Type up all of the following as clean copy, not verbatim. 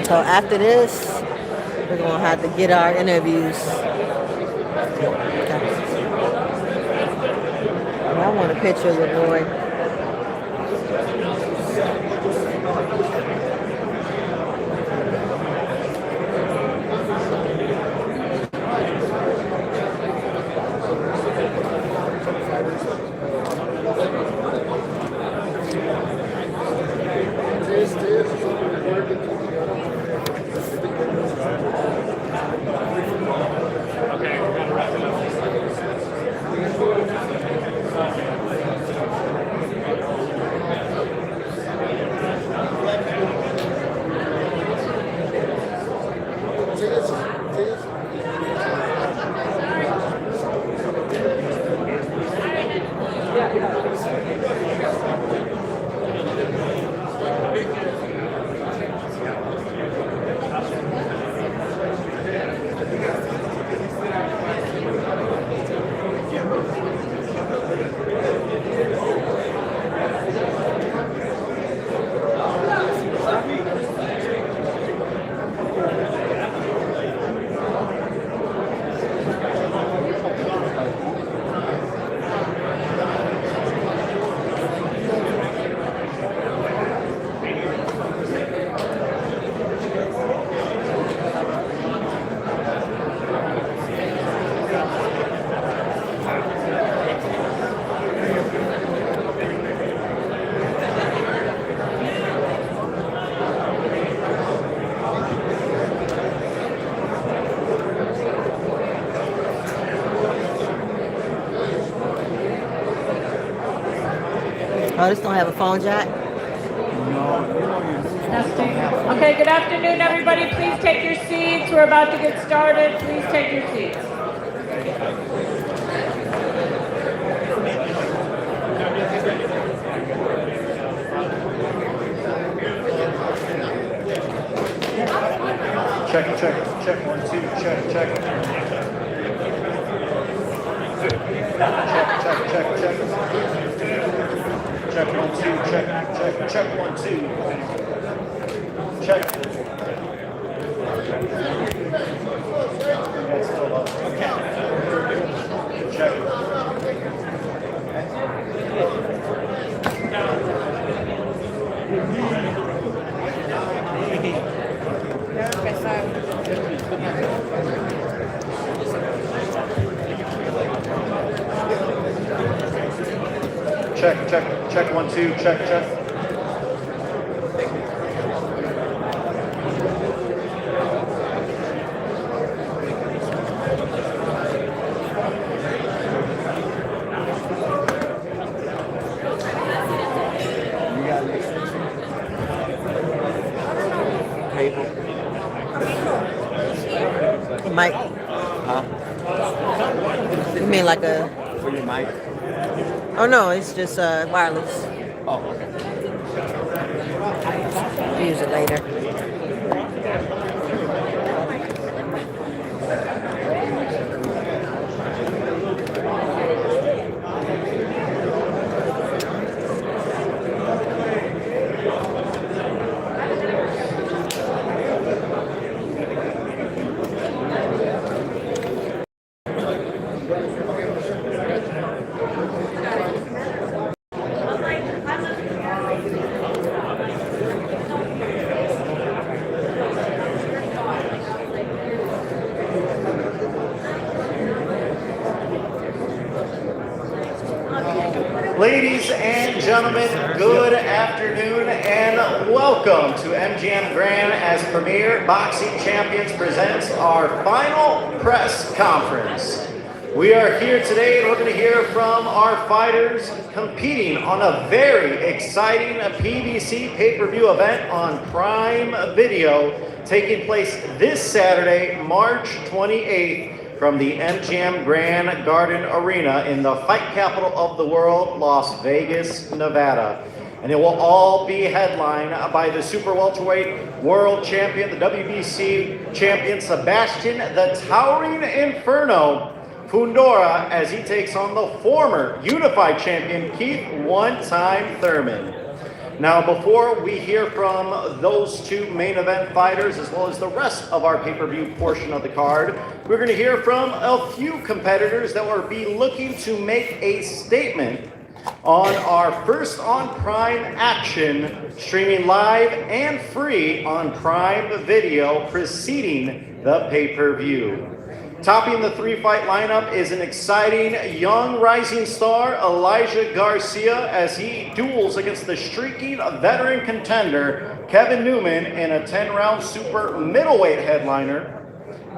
So after this, we're gonna have to get our interviews. Okay. I want a picture of your boy. Oh, this don't have a phone jack? Okay, good afternoon, everybody. Please take your seats. We're about to get started. Please take your seats. Check, 1, 2, check. Check, 1, 2, check, 1, 2. Check. That's still up. Check. Check, 1, 2, check. Mic. Huh? You mean like a... For your mic? Oh no, it's just wireless. Oh, okay. Use it later. Ladies and gentlemen, good afternoon and welcome to MGM Grand as Premier Boxing Champions presents our final press conference. We are here today and we're going to hear from our fighters competing on a very exciting PBC pay-per-view event on Prime Video taking place this Saturday, March 28th. From the MGM Grand Garden Arena in the fight capital of the world, Las Vegas, Nevada. And it will all be headlined by the super welterweight world champion, the WBC champion, Sebastian the Towering Inferno Fundora, as he takes on the former unified champion, Keith one-time Thurman. Now, before we hear from those two main event fighters, as well as the rest of our pay-per-view portion of the card, we're going to hear from a few competitors that will be looking to make a statement on our first on Prime action, streaming live and free on Prime Video preceding the pay-per-view. Topping the three-fight lineup is an exciting young rising star, Elijah Garcia, as he duels against the streaking veteran contender, Kevin Newman, in a 10-round super middleweight headliner.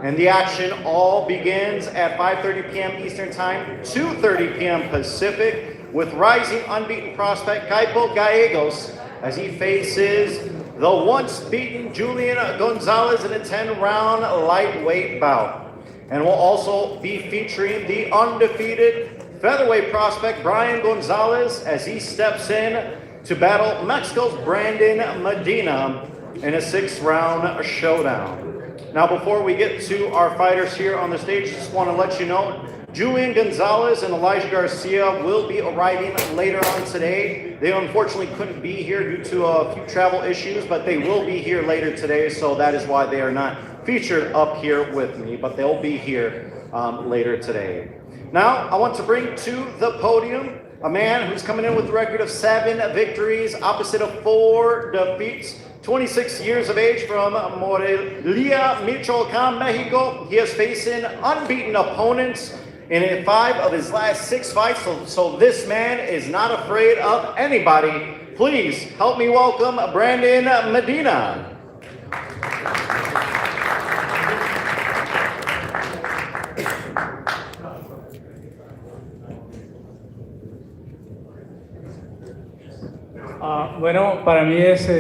And the action all begins at 5:30 p.m. Eastern Time, 2:30 p.m. Pacific, with rising unbeaten prospect Kaipo Gallegos as he faces the once-beaten Julian Gonzalez in a 10-round lightweight bout. And we'll also be featuring the undefeated featherweight prospect Brian Gonzalez as he steps in to battle Mexico's Brandon Medina in a 6-round showdown. Now, before we get to our fighters here on the stage, just want to let you know, Julian Gonzalez and Elijah Garcia will be arriving later on today. They unfortunately couldn't be here due to a few travel issues, but they will be here later today, so that is why they are not featured up here with me, but they'll be here later today. Now, I want to bring to the podium a man who's coming in with a record of 7 victories, opposite of 4 defeats. 26 years of age, from Morelia, Michoacan, Mexico. He is facing unbeaten opponents in 5 of his last 6 fights, so this man is not afraid of anybody. Please help me welcome Brandon Medina. Bueno, para mí es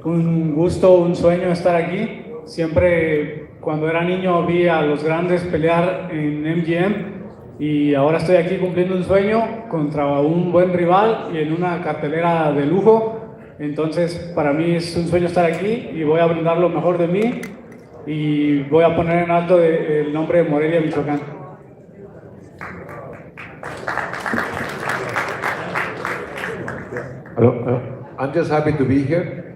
un gusto, un sueño estar aquí. Siempre cuando era niño vi a los grandes pelear en MGM y ahora estoy aquí cumpliendo un sueño contra un buen rival y en una cartelera de lujo. Entonces para mí es un sueño estar aquí y voy a brindar lo mejor de mí y voy a poner en alto el nombre de Morelia, Michoacán. Hello. I'm just happy to be here.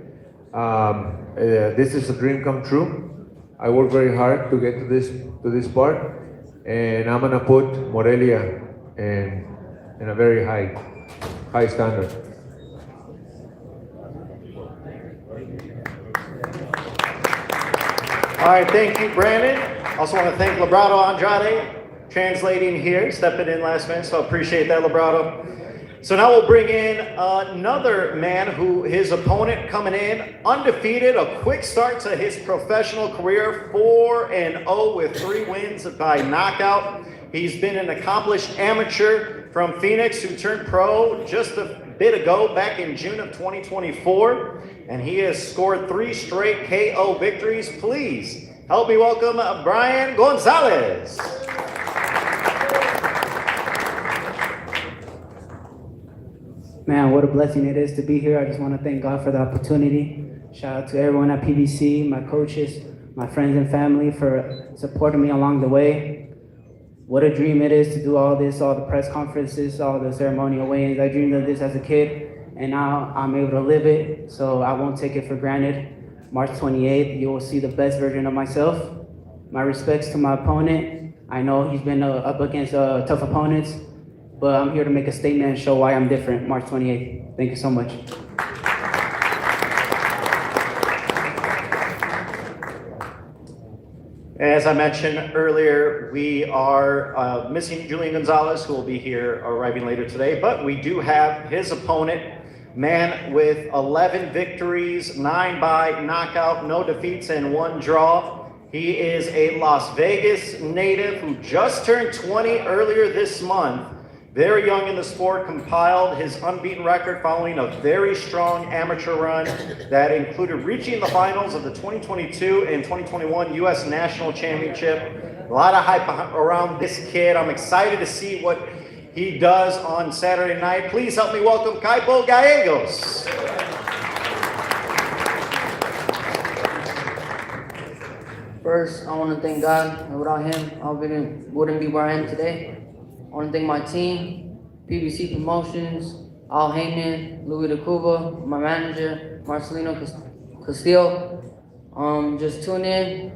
This is a dream come true. I worked very hard to get to this part, and I'm gonna put Morelia in a very high standard. All right, thank you, Brandon. Also want to thank Librado Andrade, translating here, stepping in last minute, so I appreciate that, Librado. So now we'll bring in another man who his opponent coming in undefeated, a quick start to his professional career, 4-0 with 3 wins by knockout. He's been an accomplished amateur from Phoenix who turned pro just a bit ago, back in June of 2024, and he has scored 3 straight KO victories. Please help me welcome Brian Gonzalez. Man, what a blessing it is to be here. I just want to thank God for the opportunity. Shout out to everyone at PBC, my coaches, my friends and family for supporting me along the way. What a dream it is to do all this, all the press conferences, all the ceremonial weigh-ins. I dreamed of this as a kid, and now I'm able to live it, so I won't take it for granted. March 28th, you will see the best version of myself. My respects to my opponent. I know he's been up against tough opponents, but I'm here to make a statement and show why I'm different. March 28th. Thank you so much. As I mentioned earlier, we are missing Julian Gonzalez, who will be here arriving later today, but we do have his opponent, man with 11 victories, 9 by knockout, no defeats, and 1 draw. He is a Las Vegas native who just turned 20 earlier this month. Very young in the sport, compiled his unbeaten record following a very strong amateur run that included reaching the finals of the 2022 and 2021 U.S. National Championship. A lot of hype around this kid. I'm excited to see what he does on Saturday night. Please help me welcome Kaipo Gallegos. First, I want to thank God, and without him, I wouldn't be where I am today. I want to thank my team, PBC Promotions, Al Heyman, Louis de Cuba, my manager, Marcelino Castillo. Just tune in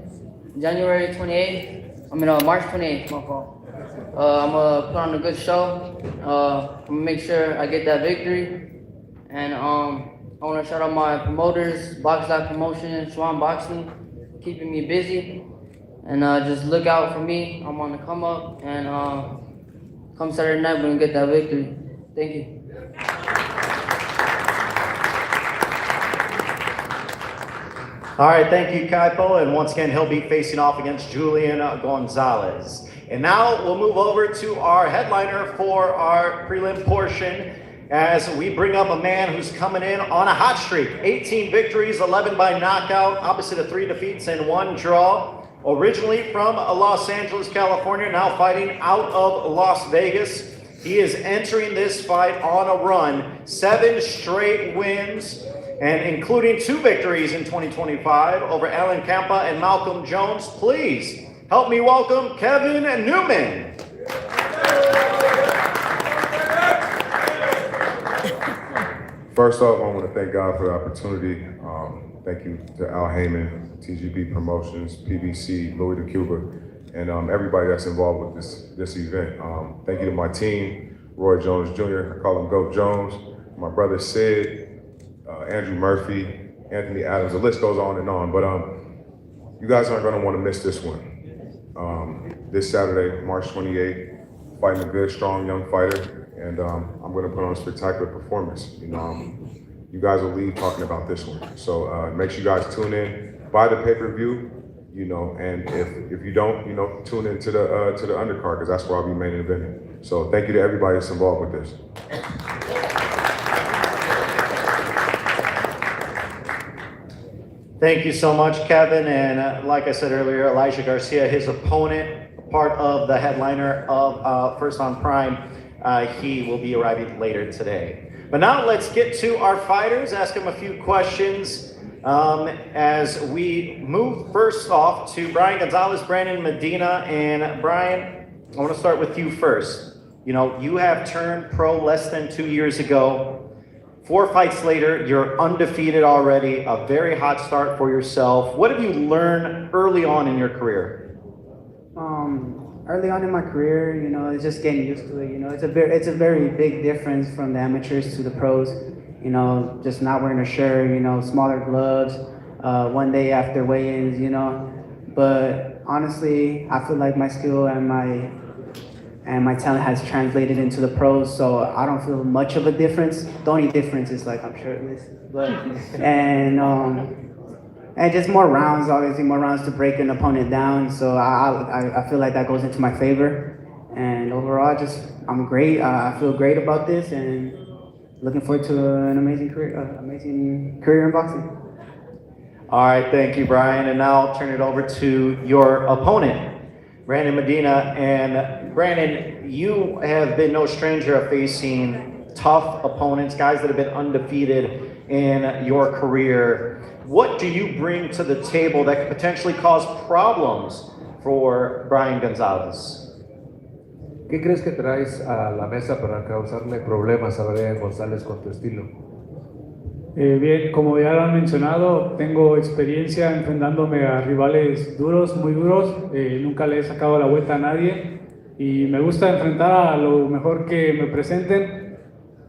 January 28th. March 28th, my fault. I'm gonna put on a good show. I'm gonna make sure I get that victory. And I wanna shout out my promoters, Box Life Promotion, Schwan Boxing, keeping me busy. And just look out for me. I'm on the come up. And come Saturday night, we're gonna get that victory. Thank you. All right, thank you, Kaipo. And once again, he'll be facing off against Julian Gonzalez. And now we'll move over to our headliner for our prelim portion as we bring up a man who's coming in on a hot streak. 18 victories, 11 by knockout, opposite of 3 defeats and 1 draw. Originally from Los Angeles, California, now fighting out of Las Vegas. He is entering this fight on a run, 7 straight wins, and including 2 victories in 2025 over Alan Campa and Malcolm Jones. Please help me welcome Kevin Newman. First off, I want to thank God for the opportunity. Thank you to Al Heyman, TGB Promotions, PBC, Louis de Cuba, and everybody that's involved with this event. Thank you to my team, Roy Jones Jr., I call him Goat Jones, my brother Sid, Andrew Murphy, Anthony Adams, the list goes on and on, but you guys aren't gonna wanna miss this one. This Saturday, March 28th, fighting a good, strong, young fighter, and I'm gonna put on a spectacular performance. You guys will leave talking about this one. So make sure you guys tune in, buy the pay-per-view, and if you don't, tune in to the undercard, because that's where I'll be main eventing. So thank you to everybody that's involved with this. Thank you so much, Kevin. And like I said earlier, Elijah Garcia, his opponent, part of the headliner of First on Prime, he will be arriving later today. But now let's get to our fighters, ask them a few questions as we move first off to Brian Gonzalez, Brandon Medina. And Brian, I want to start with you first. You have turned pro less than 2 years ago. 4 fights later, you're undefeated already, a very hot start for yourself. What have you learned early on in your career? Early on in my career, it's just getting used to it. It's a very big difference from the amateurs to the pros. Just not wearing a shirt, smaller gloves, one day after weigh-ins, But honestly, I feel like my skill and my talent has translated into the pros, so I don't feel much of a difference. The only difference is I'm shirtless, and just more rounds, obviously more rounds to break an opponent down. So I feel like that goes into my favor. And overall, I'm great. I feel great about this, and looking forward to an amazing career in boxing. All right, thank you, Brian. And now I'll turn it over to your opponent, Brandon Medina. And Brandon, you have been no stranger of facing tough opponents, guys that have been undefeated in your career. What do you bring to the table that could potentially cause problems for Brian Gonzalez? ¿Qué crees que traes a la mesa para causarle problemas a Brian González con tu estilo? Bien, como ya lo han mencionado, tengo experiencia enfrentándome a rivales duros, muy duros. Nunca le he sacado la vuelta a nadie y me gusta enfrentar a lo mejor que me presenten.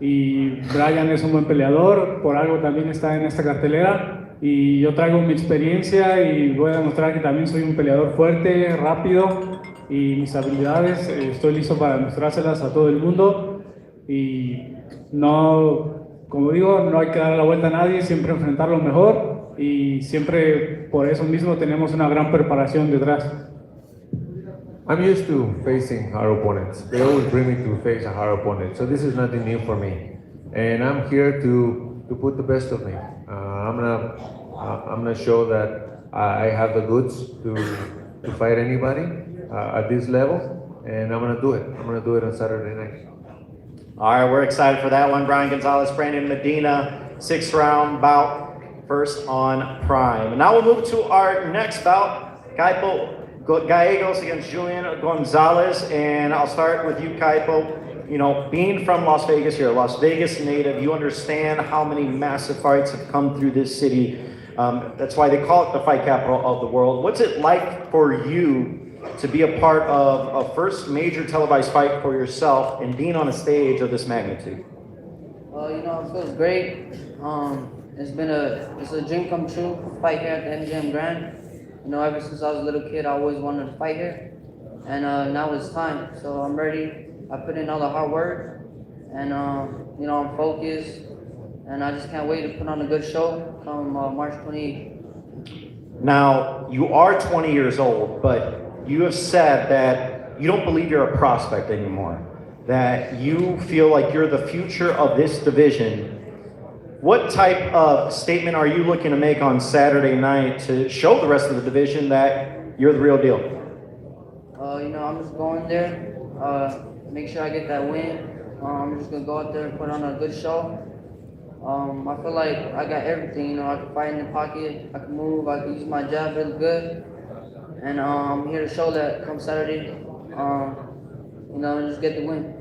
Y Brian es un buen peleador, por algo también está en esta cartelera. Y yo traigo mi experiencia y voy a demostrar que también soy un peleador fuerte, rápido, y mis habilidades estoy listo para mostrárselas a todo el mundo. Y como digo, no hay que dar la vuelta a nadie, siempre enfrentar lo mejor, y siempre por eso mismo tenemos una gran preparación detrás. I'm used to facing hard opponents. They always bring me to face a hard opponent, so this is nothing new for me. And I'm here to put the best of me. I'm gonna show that I have the goods to fight anybody at this level, and I'm gonna do it. I'm gonna do it on Saturday night. All right, we're excited for that one. Brian Gonzalez, Brandon Medina, 6th round bout, First on Prime. And now we'll move to our next bout, Kaipo Gallegos against Julian Gonzalez. And I'll start with you, Kaipo. being from Las Vegas, you're a Las Vegas native, you understand how many massive fights have come through this city. That's why they call it the fight capital of the world. What's it like for you to be a part of a first major televised fight for yourself and being on a stage of this magnitude? It feels great. It's a dream come true to fight here at the MGM Grand. Ever since I was a little kid, I always wanted to fight here, and now it's time. So I'm ready. I put in all the hard work, and I'm focused, and I just can't wait to put on a good show come March 28th. Now, you are 20 years old, but you have said that you don't believe you're a prospect anymore, that you feel like you're the future of this division. What type of statement are you looking to make on Saturday night to show the rest of the division that you're the real deal? I'm just going there, make sure I get that win. I'm just gonna go out there and put on a good show. I feel like I got everything. I can fight in the pocket, I can move, I can use my jab really good, and I'm here to show that come Saturday. Just get the win.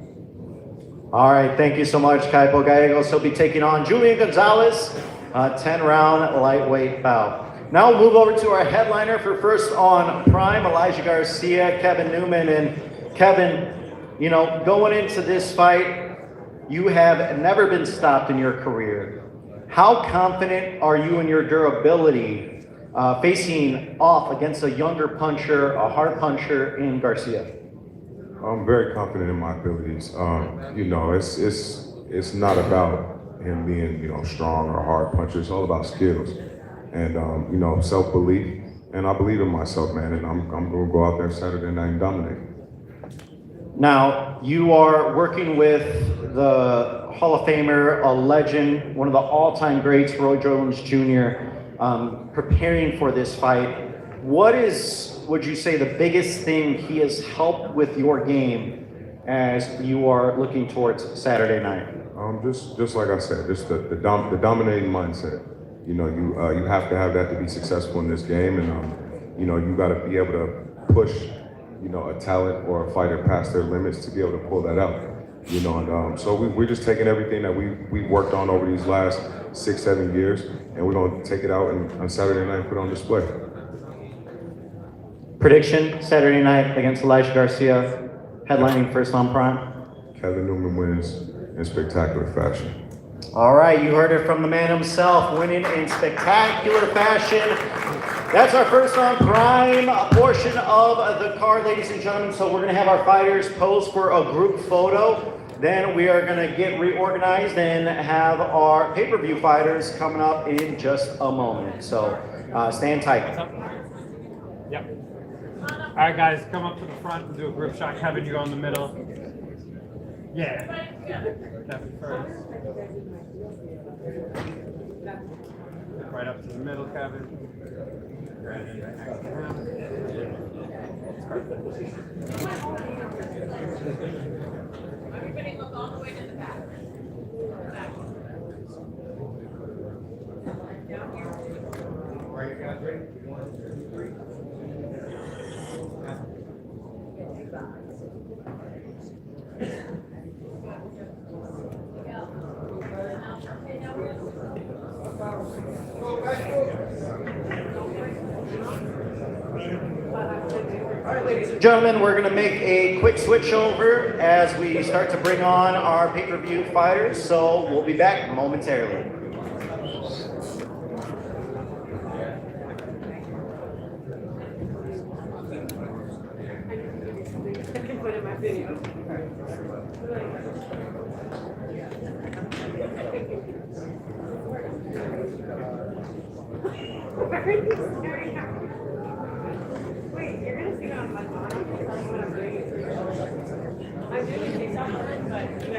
All right, thank you so much, Kaipo Gallegos. He'll be taking on Julian Gonzalez, 10-round lightweight bout. Now we'll move over to our headliner for First on Prime, Elijah Garcia, Kevin Newman. And Kevin, going into this fight, you have never been stopped in your career. How confident are you in your durability facing off against a younger puncher, a hard puncher in Garcia? I'm very confident in my abilities. It's not about him being, strong or a hard puncher. It's all about skills and, self-belief. And I believe in myself, man. And I'm going to go out there Saturday night and dominate. Now, you are working with the Hall of Famer, a legend, one of the all-time greats, Roy Jones Jr., preparing for this fight. What is, would you say, the biggest thing he has helped with your game as you are looking towards Saturday night? Just like I said, just the dominating mindset. You have to have that to be successful in this game, and you got to be able to push, a talent or a fighter past their limits to be able to pull that out. So we're just taking everything that we worked on over these last 6-7 years, and we're going to take it out and on Saturday night and put it on display. Prediction, Saturday night against Elijah Garcia, headlining First on Prime. Kevin Newman wins in spectacular fashion. All right, you heard it from the man himself, winning in spectacular fashion. That's our First on Prime portion of the card, ladies and gentlemen. So we're going to have our fighters pose for a group photo. Then we are going to get reorganized and have our pay-per-view fighters coming up in just a moment. So stand tight. Yep. All right, guys, come up to the front and do a group shot. Kevin, you go in the middle. Yeah. Kevin first. Right up to the middle, Kevin. Everybody look all the way to the back. Right, you guys ready? 1, 2, 3. All right, ladies and gentlemen, we're going to make a quick switch over as we start to bring on our pay-per-view fighters. So we'll be back momentarily. Wait, you're gonna sing on my bottom? I'm gonna bring it through. I'm doing it something, but you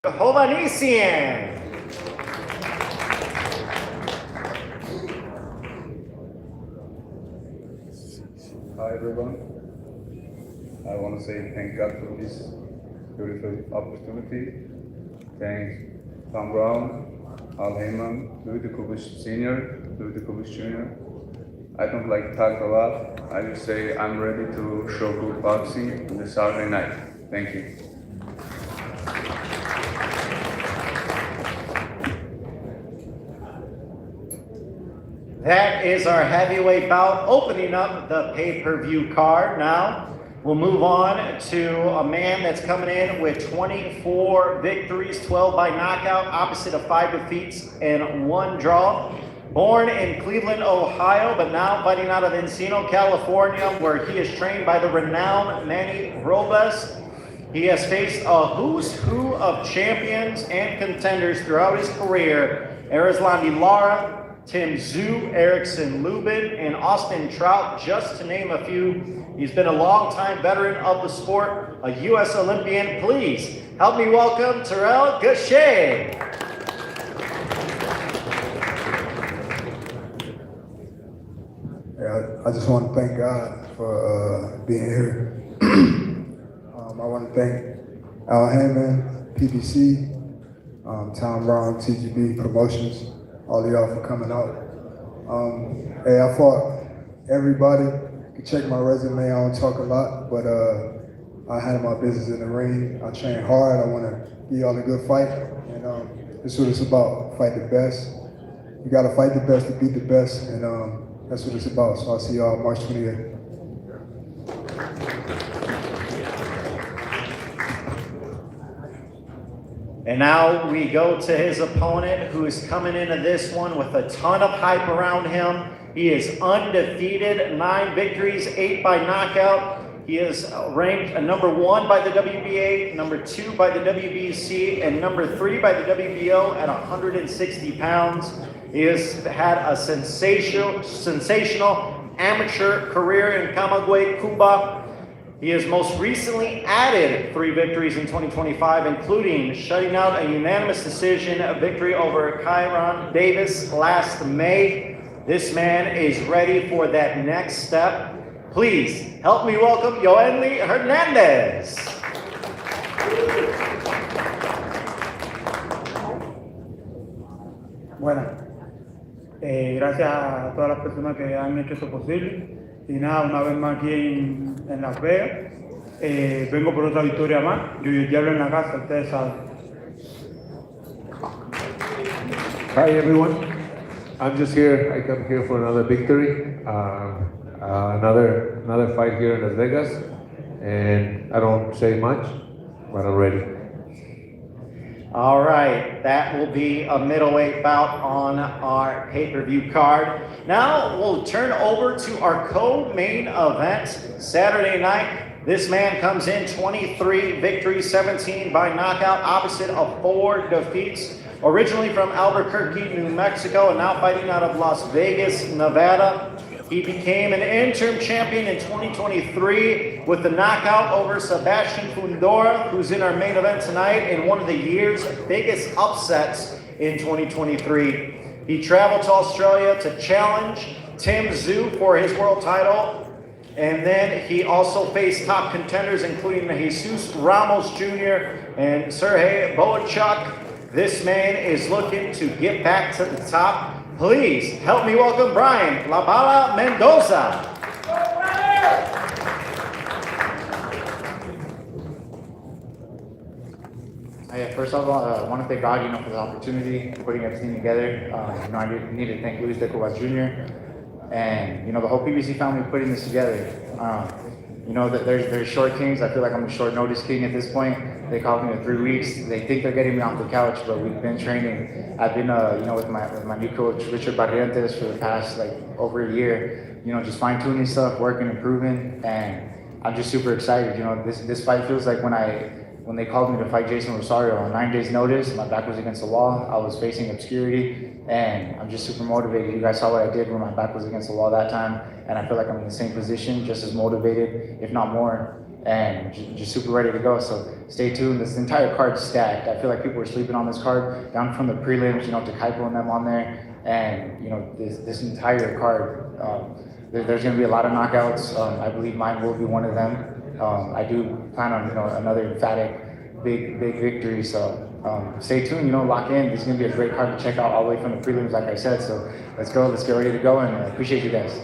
Hovanesian. Hi everyone. I want to say thank God for this beautiful opportunity. Thanks Tom Brown, Al Heyman, Louis DeCubis Sr., Louis DeCubis Jr. I don't like to talk a lot. I just say I'm ready to show good boxing on this Saturday night. Thank you. That is our heavyweight bout, opening up the pay-per-view card. Now we'll move on to a man that's coming in with 24 victories, 12 by knockout, opposite of 5 defeats and 1 draw. Born in Cleveland, Ohio, but now fighting out of Encino, California, where he is trained by the renowned Manny Robles. He has faced a who's who of champions and contenders throughout his career. Erislandy Lara, Tim Zhu, Erickson Lubin, and Austin Trout, just to name a few. He's been a longtime veteran of the sport, a U.S. Olympian. Please help me welcome Terrell Gachet. Yeah, I just want to thank God for being here. I want to thank Al Heyman, PBC, Tom Brown, TGB Promotions, all of y'all for coming out. Hey, I fought everybody. You can check my resume. I don't talk a lot, but I handle my business in the ring. I train hard. I want to give y'all a good fight, and that's what it's about. Fight the best. You got to fight the best to beat the best, and that's what it's about. So I'll see y'all March 28th. And now we go to his opponent, who is coming into this one with a ton of hype around him. He is undefeated, 9 victories, 8 by knockout. He is ranked number 1 by the WBA, number 2 by the WBC, and number 3 by the WBO at 160 pounds. He has had a sensational amateur career in Camagüey, Cuba. He has most recently added 3 victories in 2025, including shutting out a unanimous decision victory over Kyron Davis last May. This man is ready for that next step. Please help me welcome Yoenli Hernandez. Bueno, gracias a todas las personas que han hecho esto posible. Y nada, una vez más aquí en Las Vegas. Vengo por otra victoria más. Yo y el diablo en la casa, ustedes saben. Hi everyone. I'm just here. I come here for another victory, another fight here in Las Vegas, and I don't say much, but I'm ready. All right, that will be a middleweight bout on our pay-per-view card. Now we'll turn over to our co-main event Saturday night. This man comes in 23 victories, 17 by knockout, opposite of 4 defeats. Originally from Albuquerque, New Mexico, and now fighting out of Las Vegas, Nevada. He became an interim champion in 2023 with the knockout over Sebastian Fundora, who's in our main event tonight, in one of the year's biggest upsets in 2023. He traveled to Australia to challenge Tim Zhu for his world title, and then he also faced top contenders including Jesus Ramos Jr. and Sergey Boachuk. This man is looking to get back to the top. Please help me welcome Brian La Bala Mendoza. First of all, I want to thank God, for the opportunity, for putting everything together. I need to thank Luis de Cubas Jr. and, the whole PBC family for putting this together. That there's short kings. I feel like I'm a short notice king at this point. They called me in 3 weeks. They think they're getting me off the couch, but we've been training. I've been, with my new coach, Richard Barrientos, for the past, over a year, just fine-tuning stuff, working, improving, and I'm just super excited. This fight feels like when they called me to fight Jason Rosario on 9 days notice, my back was against the wall. I was facing obscurity, and I'm just super motivated. You guys saw what I did when my back was against the wall that time, and I feel like I'm in the same position, just as motivated, if not more. and just super ready to go. So stay tuned. This entire card's stacked. I feel like people are sleeping on this card, down from the prelims, you know, to Kaipo and them on there, and you know, this entire card. There's going to be a lot of knockouts. I believe mine will be one of them. I do plan on, you know, another emphatic, big victory. So stay tuned. You know, lock in. This is going to be a great card to check out all the way from the prelims, like I said. So let's go. Let's get ready to go, and I appreciate you guys.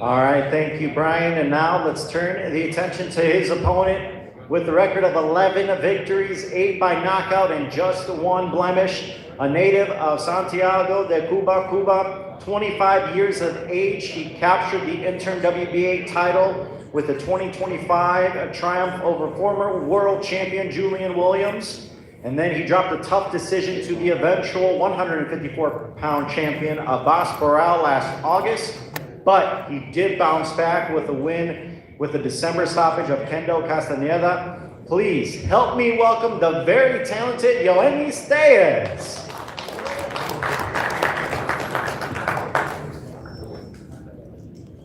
All right, thank you, Brian. And now let's turn the attention to his opponent with the record of 11 victories, 8 by knockout, and just 1 blemish. A native of Santiago de Cuba, 25 years of age. He captured the interim WBA title with a 2025 triumph over former world champion Julian Williams. And then he dropped a tough decision to the eventual 154-pound champion Abbas Barral last August. But he did bounce back with a win with the December stoppage of Kendo Castaneda. Please help me welcome the very talented Yoenis Diaz.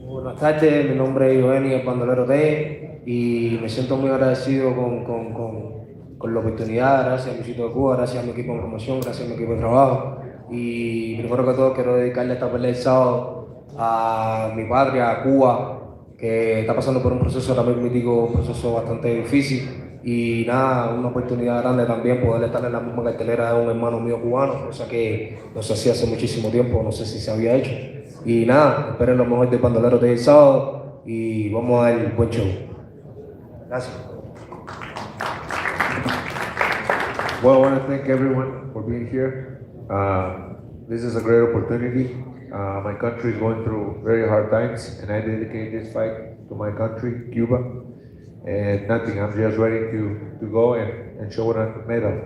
Buenas tardes, mi nombre es Yoenis, el bandolero T, y me siento muy agradecido con la oportunidad, gracias a mi sitio de Cuba, gracias a mi equipo de promoción, gracias a mi equipo de trabajo. Y primero que todo quiero dedicarle esta pelea el sábado a mi patria, a Cuba, que está pasando por un proceso también mítico, un proceso bastante difícil. Y nada, una oportunidad grande también poder estar en la misma cartelera de un hermano mío cubano, cosa que no se hacía hace muchísimo tiempo, no sé si se había hecho. Y nada, esperen lo mejor del bandolero del sábado y vamos a dar buen show. Gracias. Well, I want to thank everyone for being here. This is a great opportunity. My country is going through very hard times, and I dedicate this fight to my country, Cuba. And nothing, I'm just ready to go and show what I'm made of.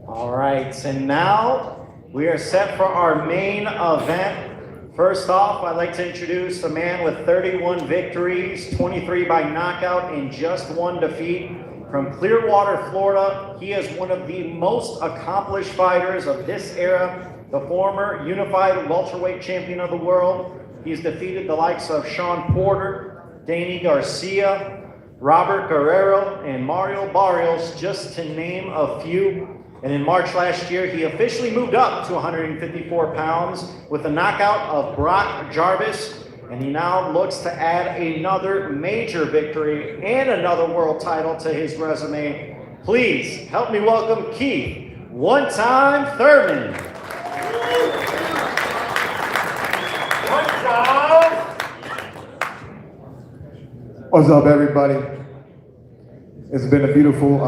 All right, so now we are set for our main event. First off, I'd like to introduce a man with 31 victories, 23 by knockout, and just 1 defeat. From Clearwater, Florida, he is one of the most accomplished fighters of this era, the former unified welterweight champion of the world. He's defeated the likes of Sean Porter, Danny Garcia, Robert Guerrero, and Mario Barrios, just to name a few. And in March last year, he officially moved up to 154 pounds with a knockout of Brock Jarvis. And he now looks to add another major victory and another world title to his resume. Please help me welcome Keith, one-time Thurman. What's up, everybody? It's been a beautiful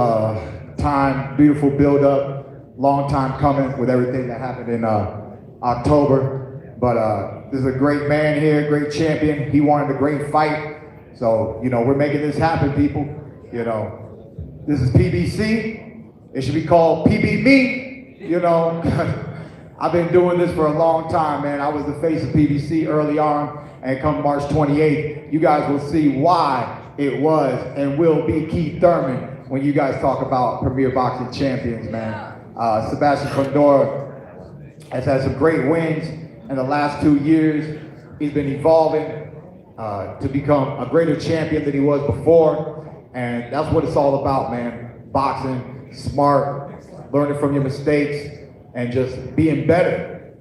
time, beautiful build-up, long time coming with everything that happened in October. But this is a great man here, great champion. He wanted a great fight. So, you know, we're making this happen, people. You know, this is PBC. It should be called PB Me, you know. I've been doing this for a long time, man. I was the face of PBC early on, and come March 28th, you guys will see why it was and will be Keith Thurman when you guys talk about Premier Boxing Champions, man. Sebastian Fundora has had some great wins in the last 2 years. He's been evolving to become a greater champion than he was before, and that's what it's all about, man. Boxing, smart, learning from your mistakes, and just being better.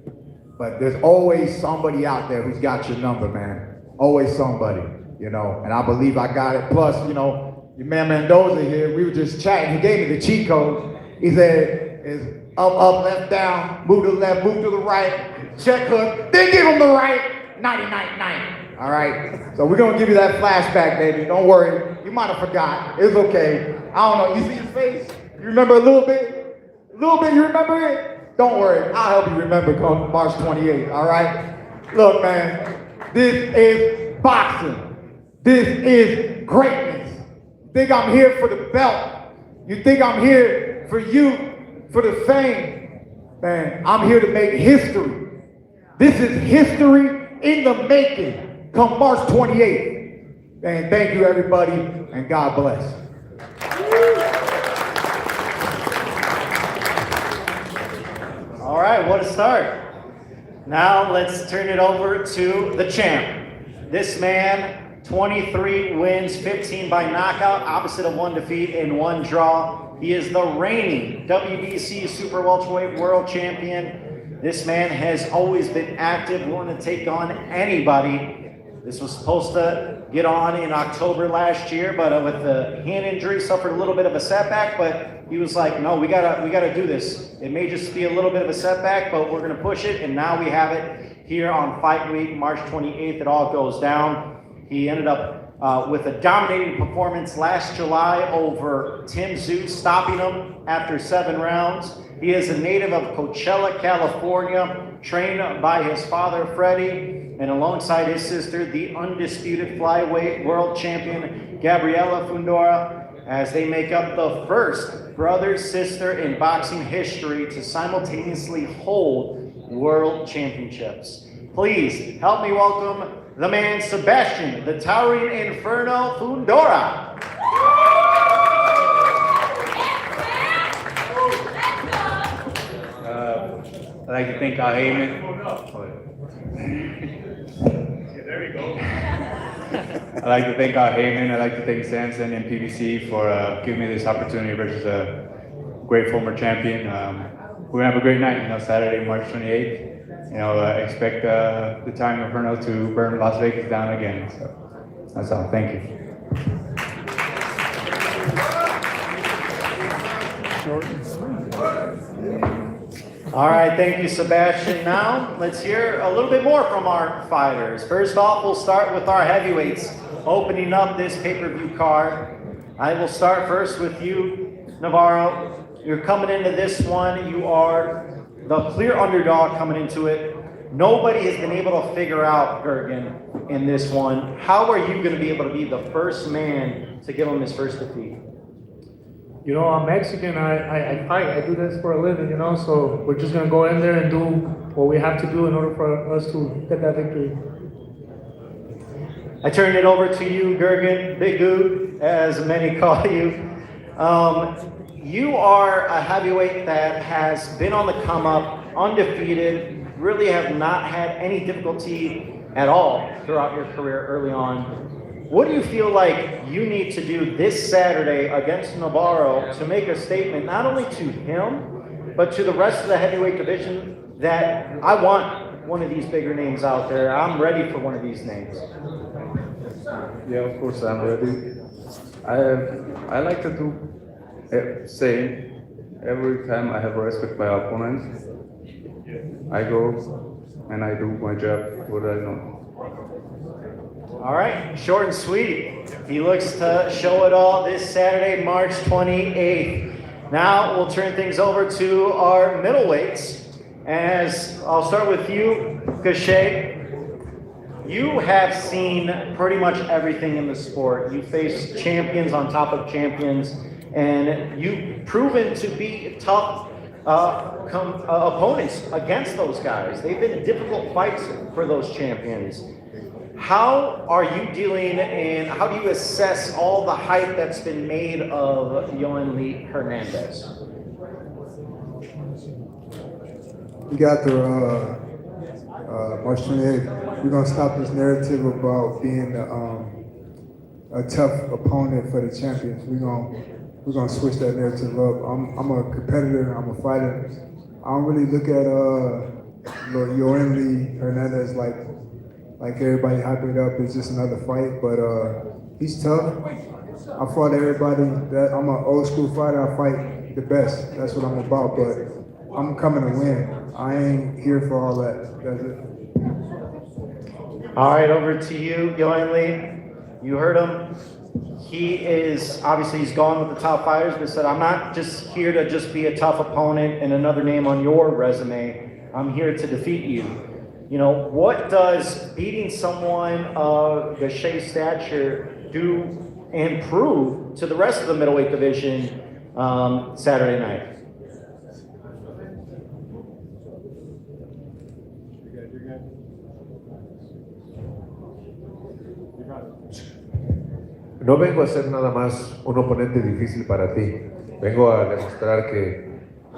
But there's always somebody out there who's got your number, man. Always somebody, you know, and I believe I got it. Plus, you know, your man Mendoza here, we were just chatting. He gave me the cheat code. He said, it's up, left, down, move to the left, move to the right, check hook, then give him the right, 99.9. All right? So we're going to give you that flashback, baby. Don't worry. You might have forgot. It's okay. I don't know. You see his face? You remember a little bit? A little bit, you remember it? Don't worry, I'll help you remember come March 28th, all right? Look, man, this is boxing. This is greatness. You think I'm here for the belt? You think I'm here for you, for the fame? Man, I'm here to make history. This is history in the making come March 28th. And thank you, everybody, and God bless. All right, what a start. Now let's turn it over to the champ. This man, 23 wins, 15 by knockout, opposite of 1 defeat and 1 draw. He is the reigning WBC Super Welterweight World Champion. This man has always been active, willing to take on anybody. This was supposed to get on in October last year, but with the hand injury, suffered a little bit of a setback, but he was like, no, we gotta do this. It may just be a little bit of a setback, but we're gonna push it, and now we have it here on Fight Week, March 28th, it all goes down. He ended up with a dominating performance last July over Tim Zeus, stopping him after 7 rounds. He is a native of Coachella, California, trained by his father, Freddie, and alongside his sister, the undisputed flyweight world champion, Gabriela Fundora, as they make up the first brother-sister in boxing history to simultaneously hold world championships. Please help me welcome the man, Sebastian, the Towering Inferno Fundora. I'd like to thank Al Heyman. There we go. I'd like to thank Al Heyman. I'd like to thank Sanson and PBC for giving me this opportunity versus a great former champion. We're gonna have a great night, Saturday, March 28th. Expect the Towering Inferno to burn Las Vegas down again. So that's all. Thank you. All right, thank you, Sebastian. Now, let's hear a little bit more from our fighters. First off, we'll start with our heavyweights, opening up this pay-per-view card. I will start first with you, Navarro. You're coming into this one. You are the clear underdog coming into it. Nobody has been able to figure out Gergen in this one. How are you going to be able to be the first man to give him his first defeat? I'm Mexican, I fight, I do this for a living, so we're just gonna go in there and do what we have to do in order for us to get that victory. I turn it over to you, Gergen, Big Goog, as many call you. You are a heavyweight that has been on the come up, undefeated, really have not had any difficulty at all throughout your career early on. What do you feel like you need to do this Saturday against Navarro to make a statement, not only to him, but to the rest of the heavyweight division, that I want one of these bigger names out there. I'm ready for one of these names. Yeah, of course I'm ready. I like to do same. Every time I have respect my opponent, I go and I do my job, what I know. All right, short and sweet. He looks to show it all this Saturday, March 28th. Now we'll turn things over to our middleweights. As I'll start with you, Cachet. You have seen pretty much everything in the sport. You face champions on top of champions, and you've proven to be tough opponents against those guys. They've been difficult fights for those champions. How are you dealing and how do you assess all the hype that's been made of Yoeli Hernandez? We got the March 28th. We're gonna stop this narrative about being a tough opponent for the champions. We're gonna switch that narrative up. I'm a competitor. I'm a fighter. I don't really look at Yoeli Hernandez like everybody hyping it up. It's just another fight, but he's tough. I fought everybody. I'm an old school fighter. I fight the best. That's what I'm about. But I'm coming to win. I ain't here for all that. That's it. All right, over to you, Yoeli. You heard him. He's gone with the top fighters, but said, I'm not just here to just be a tough opponent and another name on your resume. I'm here to defeat you. What does beating someone of Gachet's stature do and prove to the rest of the middleweight division Saturday night? No vengo a ser nada más un oponente difícil para ti. Vengo a demostrar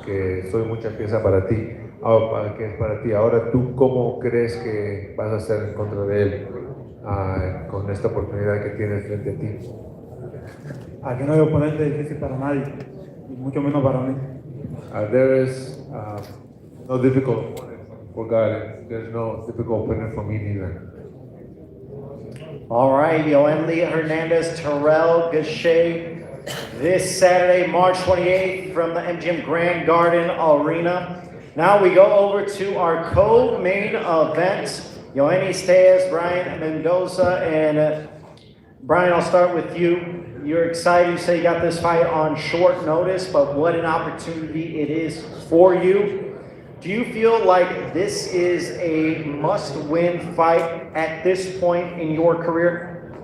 que soy mucha pieza para ti. ¿Qué es para ti? Ahora, ¿tú cómo crees que vas a hacer en contra de él con esta oportunidad que tienes frente a ti? Aquí no hay oponente difícil para nadie, y mucho menos para mí. There is no difficult opponent for God. There's no difficult opponent for me neither. All right, Yoenli Hernandez, Terrell Gachet, this Saturday, March 28th from the MGM Grand Garden Arena. Now we go over to our co-main event. Yoenli Steas, Brian Mendoza, and Brian, I'll start with you. You're excited, you say you got this fight on short notice, but what an opportunity it is for you. Do you feel like this is a must-win fight at this point in your career?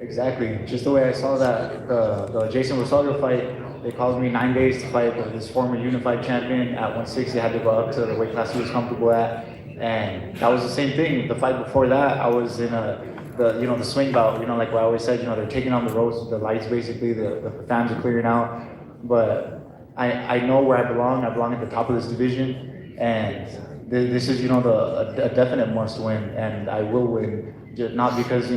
Exactly. Just the way I saw that, the Jason Rosario fight, they called me 9 days to fight this former unified champion at 160. I had to go up to the weight class he was comfortable at. And that was the same thing. The fight before that, I was in the swing bout, like what I always said, they're taking on the ropes, the lights basically, the fans are clearing out. But I know where I belong at the top of this division. And this is, a definite must win, and I will win. Just not because,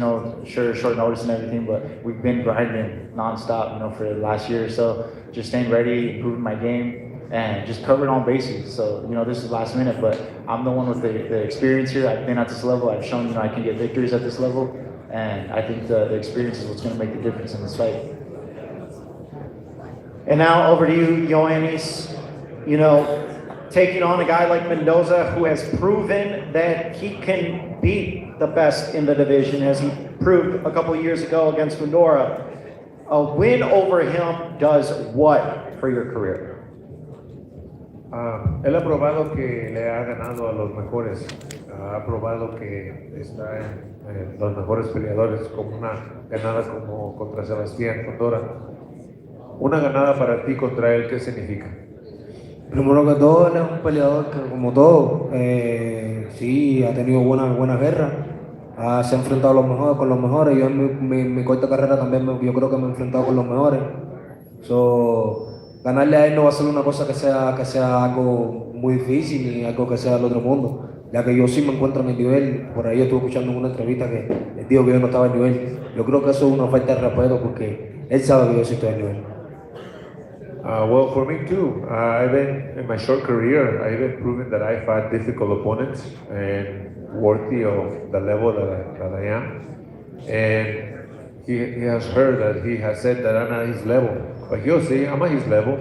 sure, short notice and everything, but we've been grinding nonstop, for the last year or so. Just staying ready, improving my game, and just covering all bases. So, this is last minute, but I'm the one with the experience here. I've been at this level. I've shown, I can get victories at this level. And I think the experience is what's going to make the difference in this fight. And now over to you, Yoannis. Taking on a guy like Mendoza, who has proven that he can beat the best in the division, as he proved a couple of years ago against Fundora. A win over him does what for your career? Él ha probado que le ha ganado a los mejores, ha probado que está en los mejores peleadores, como una ganada como contra Sebastián Fundora. Una ganada para ti contra él, ¿qué significa? Primero que todo, él es un peleador que, como todo, sí, ha tenido buena guerra, se ha enfrentado a los mejores, con los mejores. Yo en mi corta carrera también yo creo que me he enfrentado con los mejores. Ganarle a él no va a ser una cosa que sea algo muy difícil ni algo que sea del otro mundo, ya que yo sí me encuentro en el nivel. Por ahí yo estuve escuchando en una entrevista que él dijo que yo no estaba en nivel. Yo creo que eso es una falta de respeto porque él sabe que yo sí estoy en nivel. Well, for me too. I've been, in my short career, I've been proving that I fought difficult opponents and worthy of the level that I am. And he has heard that he has said that I'm at his level. But he'll see, I'm at his level.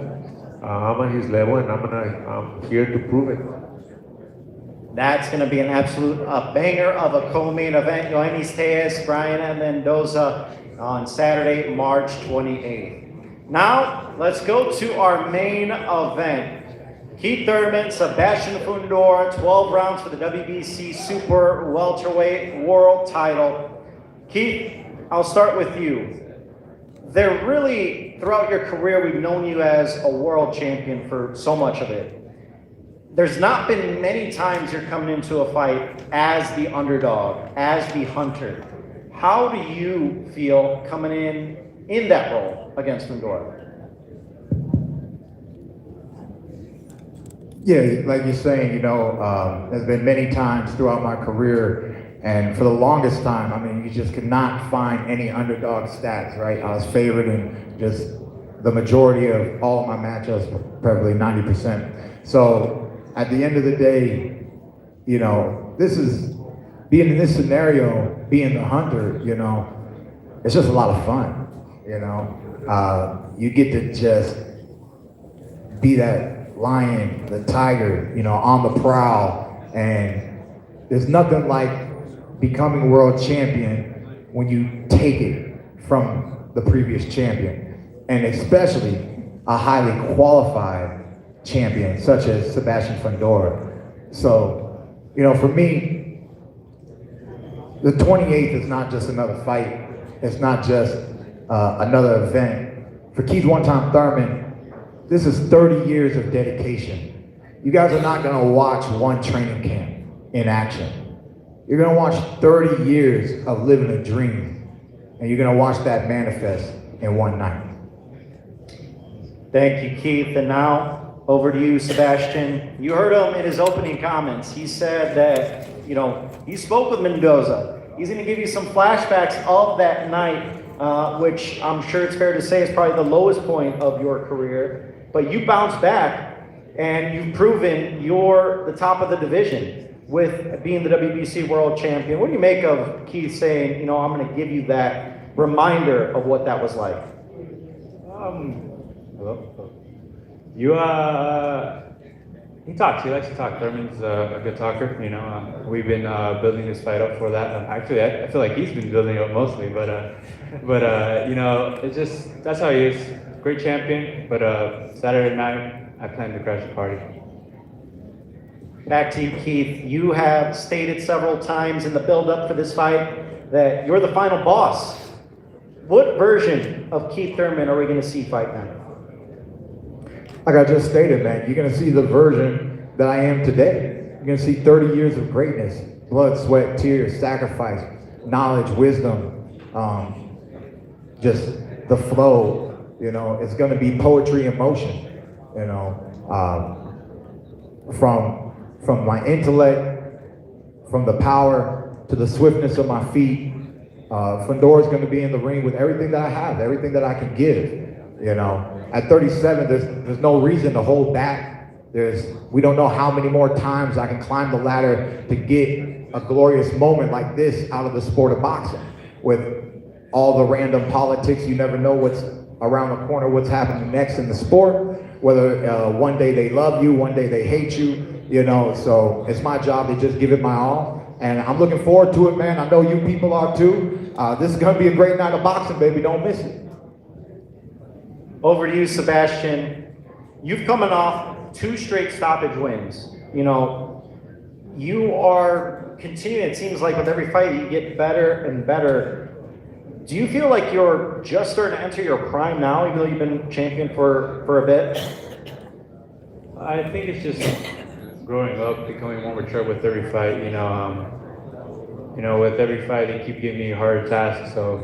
I'm at his level, and I'm here to prove it. That's going to be an absolute banger of a co-main event. Yoannis Tejas, Brian Mendoza on Saturday, March 28th. Now, let's go to our main event. Keith Thurman, Sebastian Fundora, 12 rounds for the WBC Super Welterweight World title. Keith, I'll start with you. They're really, throughout your career, we've known you as a world champion for so much of it. There's not been many times you're coming into a fight as the underdog, as the hunter. How do you feel coming in that role against Fundora? Yeah, like you're saying, there's been many times throughout my career, and for the longest time, you just could not find any underdog stats, right? I was favored in just the majority of all of my matchups, probably 90%. So at the end of the day, this is, being in this scenario, being the hunter, it's just a lot of fun, you get to just be that lion, the tiger, on the prowl, and there's nothing like becoming a world champion when you take it from the previous champion, and especially a highly qualified champion such as Sebastian Fundora. So, for me, the 28th is not just another fight. It's not just another event. For Keith One-Time Thurman, this is 30 years of dedication. You guys are not gonna watch one training camp in action. You're gonna watch 30 years of living a dream, and you're gonna watch that manifest in one night. Thank you, Keith. And now, Over to you, Sebastian. You heard him in his opening comments. He said that, he spoke with Mendoza. He's going to give you some flashbacks of that night, which I'm sure it's fair to say is probably the lowest point of your career. But you bounced back, and you've proven you're the top of the division with being the WBC World Champion. What do you make of Keith saying, I'm going to give you that reminder of what that was like? Hello. He talks. He likes to talk. Thurman's a good talker. We've been building this fight up for that. Actually, I feel like he's been building it up mostly. But it's just that's how he is. Great champion. But Saturday night, I plan to crash the party. Back to you, Keith. You have stated several times in the build-up for this fight that you're the final boss. What version of Keith Thurman are we going to see fight now? Like I just stated, man, you're going to see the version that I am today. You're going to see 30 years of greatness, blood, sweat, tears, sacrifice, knowledge, wisdom, just the flow. It's going to be poetry in motion. From my intellect, from the power to the swiftness of my feet. Fundora is going to be in the ring with everything that I have, everything that I can give. At 37, there's no reason to hold back. We don't know how many more times I can climb the ladder to get a glorious moment like this out of the sport of boxing. With all the random politics, you never know what's around the corner, what's happening next in the sport. Whether one day they love you, one day they hate you. So it's my job to just give it my all. And I'm looking forward to it, man. I know you people are too. This is going to be a great night of boxing, baby. Don't miss it. Over to you, Sebastian. You've coming off 2 straight stoppage wins. You are continuing, it seems like with every fight, you get better and better. Do you feel like you're just starting to enter your prime now, even though you've been champion for a bit? I think it's just growing up, becoming more mature with every fight. With every fight, they keep giving me harder tasks. So,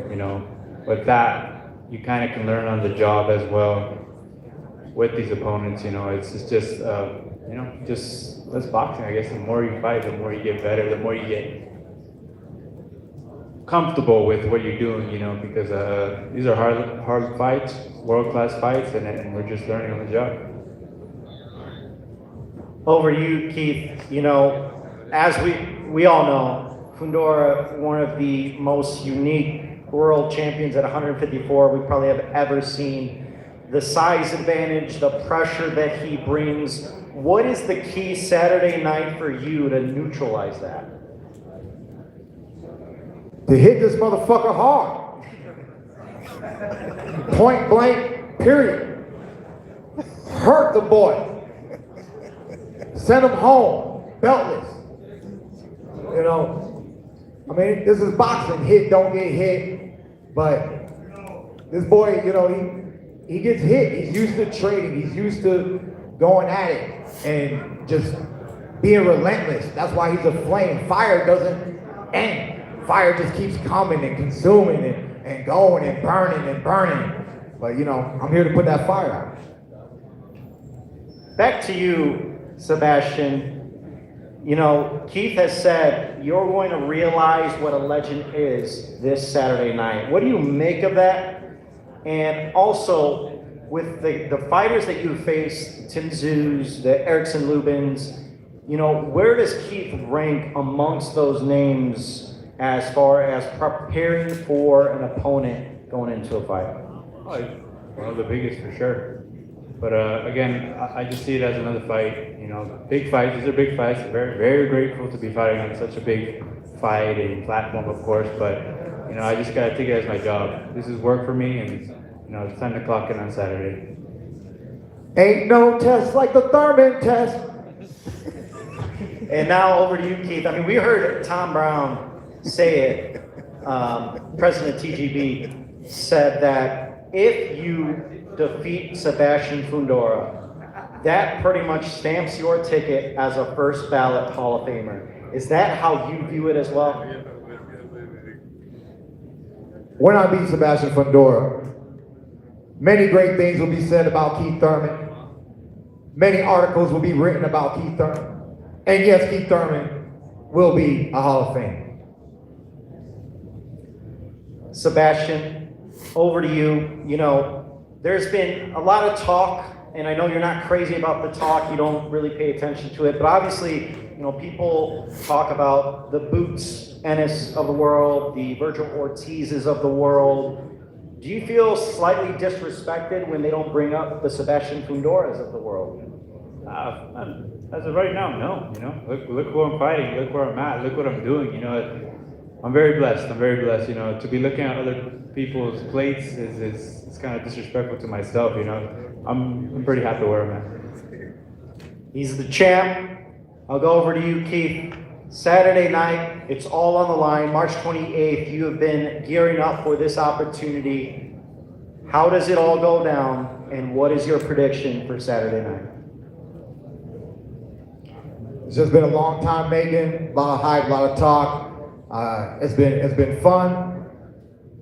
with that, you kind of can learn on the job as well with these opponents. It's just, that's boxing. I guess the more you fight, the more you get better, the more you get comfortable with what you're doing, because these are hard fights, world-class fights, and we're just learning on the job. Over to you, Keith. As we all know, Fundora, one of the most unique world champions at 154 we probably have ever seen. The size advantage, the pressure that he brings. What is the key Saturday night for you to neutralize that? To hit this motherfucker hard. Point blank, period. Hurt the boy. Send him home, beltless. This is boxing. Hit, don't get hit. But this boy, he gets hit. He's used to trading. He's used to going at it and just being relentless. That's why he's a flame. Fire doesn't end. Fire just keeps coming and consuming and going and burning and burning. But, I'm here to put that fire out. Back to you, Sebastian. Keith has said you're going to realize what a legend is this Saturday night. What do you make of that? And also, with the fighters that you faced, Tim Tszyu, the Erickson Lubins, where does Keith rank amongst those names as far as preparing for an opponent going into a fight? One of the biggest for sure. But again, I just see it as another fight. Big fights. These are big fights. Very, very grateful to be fighting on such a big fight and platform, of course. But I just gotta take it as my job. This is work for me, and it's time to clock in on Saturday. Ain't no test like the Thurman test. And now over to you, Keith. We heard Tom Brown say it. President TGB said that if you defeat Sebastian Fundora, that pretty much stamps your ticket as a first ballot Hall of Famer. Is that how you view it as well? When I beat Sebastian Fundora, many great things will be said about Keith Thurman. many articles will be written about Keith Thurman. And yes, Keith Thurman will be a Hall of Fame. Sebastian, over to you. You know, there's been a lot of talk, and I know you're not crazy about the talk, you don't really pay attention to it, but obviously, you know, people talk about the Boots Ennis of the world, the Virgil Ortizes of the world. Do you feel slightly disrespected when they don't bring up the Sebastian Fundoras of the world? As of right now, no. You know, look who I'm fighting. Look where I'm at. Look what I'm doing. You know, I'm very blessed. I'm very blessed. You know, to be looking at other people's plates is kind of disrespectful to myself. You know, I'm pretty happy where I'm at. He's the champ. I'll go over to you, Keith. Saturday night, it's all on the line. March 28th, you have been gearing up for this opportunity. How does it all go down, and what is your prediction for Saturday night? It's just been a long time making, a lot of hype, a lot of talk. It's been fun.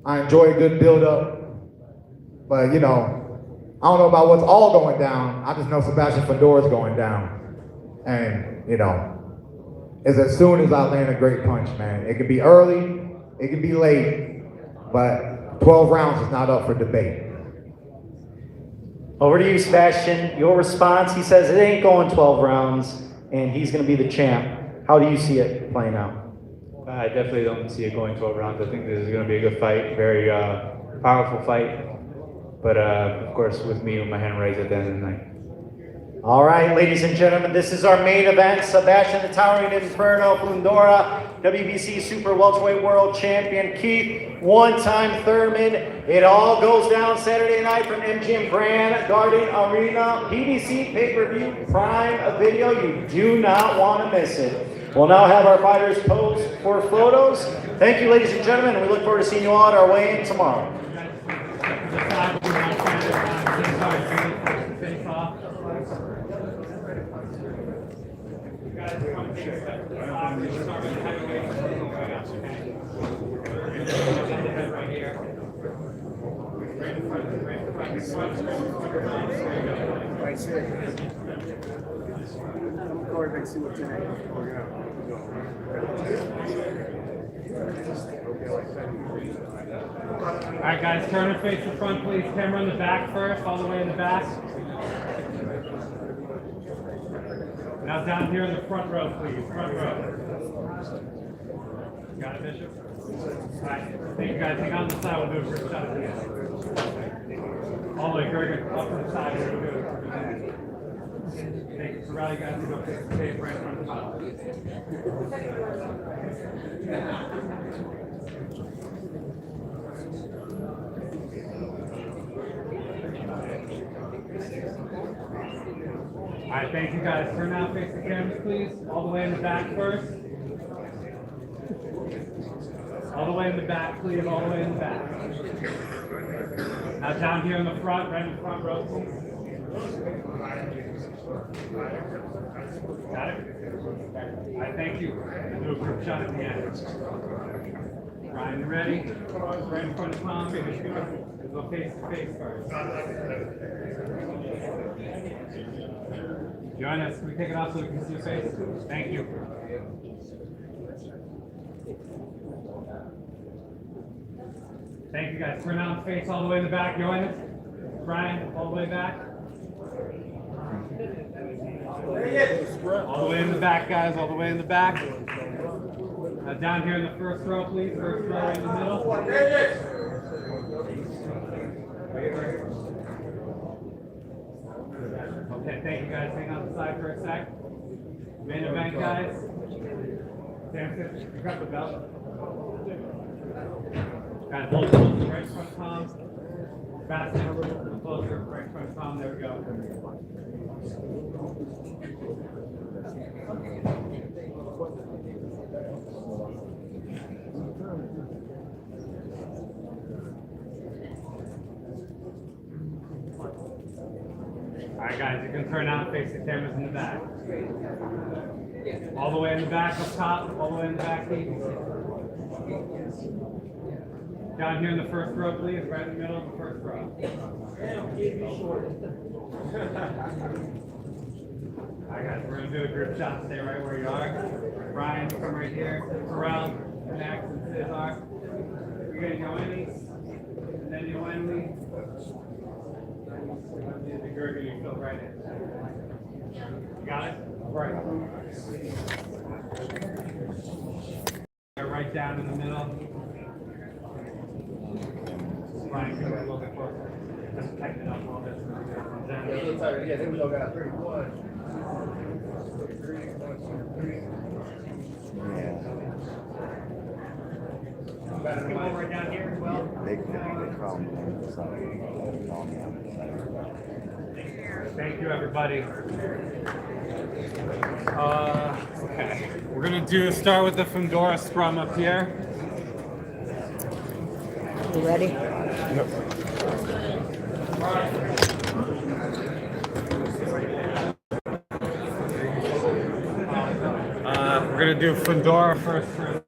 I enjoy a good build-up. But, you know, I don't know about what's all going down. I just know Sebastian Fundora is going down. And, you know, it's as soon as I land a great punch, man. It can be early, it can be late, but 12 rounds is not up for debate. Over to you, Sebastian. Your response, he says it ain't going 12 rounds, and he's going to be the champ. How do you see it playing out? I definitely don't see it going 12 rounds. I think this is going to be a good fight, very powerful fight. But of course, with me with my hand raised at the end of the night. All right, ladies and gentlemen, this is our main event. Sebastian the Towering Inferno Fundora, WBC Super Welterweight World Champion Keith, one-time Thurman. It all goes down Saturday night from MGM Grand Garden Arena. PBC pay-per-view Prime Video. You do not want to miss it. We'll now have our fighters pose for photos. Thank you, ladies and gentlemen, and we look forward to seeing you all at our weigh-in tomorrow. All right, guys, turn and face the front, please. Camera in the back first, all the way in the back. Now down here in the front row, please. Front row. Got it, Bishop? All right, thank you, guys. Hang on the side. We'll do a quick shot at the end. All the way, very good. Up to the side. We'll do it. Thank you. So rally, guys, to go face the tape right in front of the top. All right, thank you, guys. Turn now, face the cameras, please. All the way in the back first. All the way in the back, please. All the way in the back. Now down here in the front, right in the front row, please. Got it? All right, thank you. Do a group shot at the end. Ryan, you ready? Right in front of Tom. Go face to face first. Join us. Can we take it off so we can see your face? Thank you. Thank you, guys. Turn on face all the way in the back. Join us. Brian, all the way back. All the way in the back, guys. All the way in the back. Now down here in the first row, please. First row right in the middle. Okay, thank you, guys. Hang on the side for a sec. Main event, guys. Sam, grab the belt. Guys, hold closer right in front of Tom. Fasten, closer right in front of Tom. There we go. All right, guys, you can turn out and face the cameras in the back. All the way in the back, up top, all the way in the back, please. Down here in the first row, please, right in the middle of the first row. right, guys, we're gonna do a group shot. Stay right where you are. Brian, come right here. Pharrell, Max, and Cesar. You're gonna go in me, and then you win me. The Gerger, you fill right in. You got it? Right. Right down in the middle. Brian, come a little bit closer. Just tighten it up a little bit. Yeah, then we all got 3, 1. Come over right down here as well. They crown me. Thank you, everybody. Okay, we're gonna start with the Fundora scrum up here. You ready? Yep. We're gonna do Fundora first.